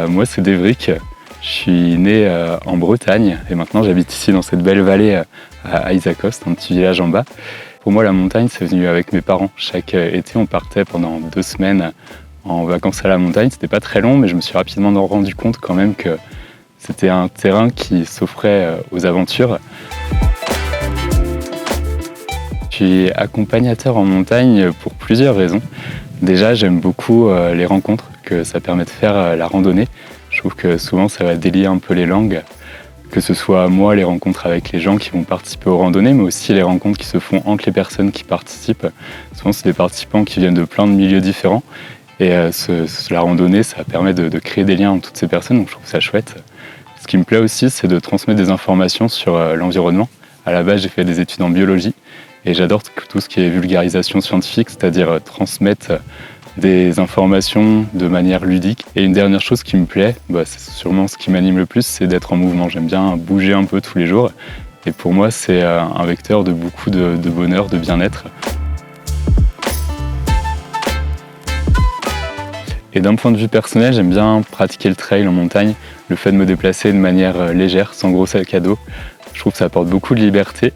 Moi, c'est Devric. Je suis né en Bretagne et maintenant j'habite ici dans cette belle vallée à Isacoste, un petit village en bas. Pour moi, la montagne, c'est venu avec mes parents. Chaque été, on partait pendant 2 semaines en vacances à la montagne. C'était pas très long, mais je me suis rapidement rendu compte quand même que c'était un terrain qui s'offrait aux aventures. Je suis accompagnateur en montagne pour plusieurs raisons. Déjà, j'aime beaucoup les rencontres que ça permet de faire la randonnée. Je trouve que souvent, ça va délier un peu les langues, que ce soit moi, les rencontres avec les gens qui vont participer aux randonnées, mais aussi les rencontres qui se font entre les personnes qui participent. Souvent, c'est des participants qui viennent de plein de milieux différents. Et la randonnée, ça permet de créer des liens entre toutes ces personnes, donc je trouve ça chouette. Ce qui me plaît aussi, c'est de transmettre des informations sur l'environnement. À la base, j'ai fait des études en biologie et j'adore tout ce qui est vulgarisation scientifique, c'est-à-dire transmettre des informations de manière ludique. Et une dernière chose qui me plaît, c'est sûrement ce qui m'anime le plus, c'est d'être en mouvement. J'aime bien bouger un peu tous les jours. Et pour moi, c'est un vecteur de beaucoup de bonheur, de bien-être. Et d'un point de vue personnel, j'aime bien pratiquer le trail en montagne, le fait de me déplacer de manière légère, sans gros sac à dos. Je trouve que ça apporte beaucoup de liberté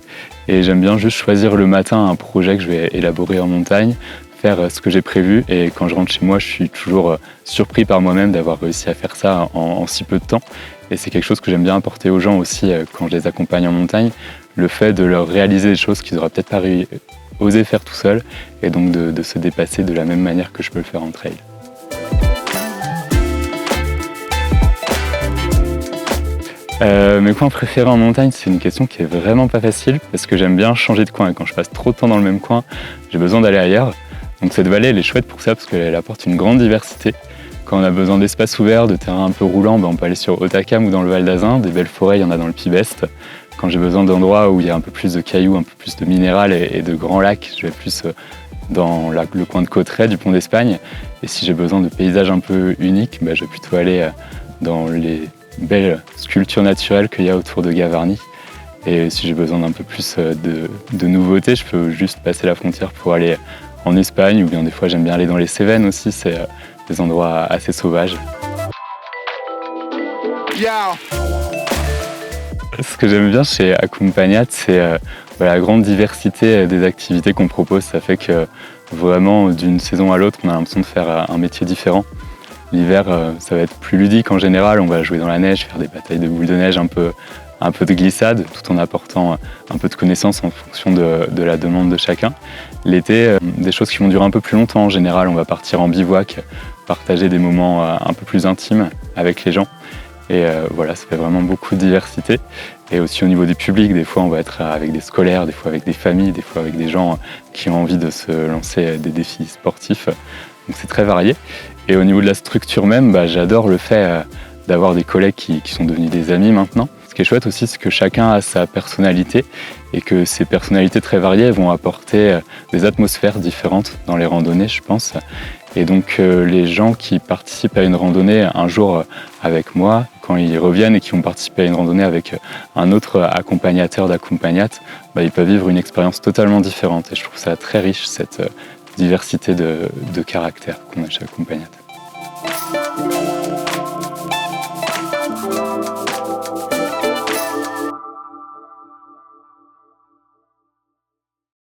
et j'aime bien juste choisir le matin un projet que je vais élaborer en montagne, faire ce que j'ai prévu, et quand je rentre chez moi, je suis toujours surpris par moi-même d'avoir réussi à faire ça en si peu de temps. Et c'est quelque chose que j'aime bien apporter aux gens aussi quand je les accompagne en montagne, le fait de leur réaliser des choses qu'ils n'auraient peut-être pas osé faire tout seuls, et donc de se dépasser de la même manière que je peux le faire en trail. Mes coins préférés en montagne, c'est une question qui est vraiment pas facile parce que j'aime bien changer de coin, et quand je passe trop de temps dans le même coin, j'ai besoin d'aller ailleurs. Donc cette vallée, elle est chouette pour ça parce qu'elle apporte une grande diversité. Quand on a besoin d'espaces ouverts, de terrains un peu roulants, on peut aller sur Hautacam ou dans le Val d'Azun. Des belles forêts, il y en a dans le Pibest. Quand j'ai besoin d'endroits où il y a un peu plus de cailloux, un peu plus de minéral et de grands lacs, je vais plus dans le coin de Cauterets, du Pont d'Espagne. Et si j'ai besoin de paysages un peu uniques, je vais plutôt aller dans les belles sculptures naturelles qu'il y a autour de Gavarnie. Et si j'ai besoin d'un peu plus de nouveautés, je peux juste passer la frontière pour aller en Espagne, ou bien des fois j'aime bien aller dans les Cévennes aussi, c'est des endroits assez sauvages. Ce que j'aime bien chez Accompagnat, c'est la grande diversité des activités qu'on propose. Ça fait que vraiment d'une saison à l'autre, on a l'impression de faire un métier différent. L'hiver, ça va être plus ludique en général, on va jouer dans la neige, faire des batailles de boules de neige, un peu de glissade, tout en apportant un peu de connaissances en fonction de la demande de chacun. L'été, des choses qui vont durer un peu plus longtemps en général, on va partir en bivouac, partager des moments un peu plus intimes avec les gens. Et voilà, ça fait vraiment beaucoup de diversité. Et aussi au niveau du public, des fois on va être avec des scolaires, des fois avec des familles, des fois avec des gens qui ont envie de se lancer des défis sportifs. Donc c'est très varié. Et au niveau de la structure même, j'adore le fait d'avoir des collègues qui sont devenus des amis maintenant. Ce qui est chouette aussi, c'est que chacun a sa personnalité et que ces personnalités très variées vont apporter des atmosphères différentes dans les randonnées, je pense. Et donc les gens qui participent à une randonnée un jour avec moi, quand ils reviennent et qui ont participé à une randonnée avec un autre accompagnateur d'Accompagnat, ils peuvent vivre une expérience totalement différente. Et je trouve ça très riche, cette diversité de caractères qu'on a chez Accompagnat.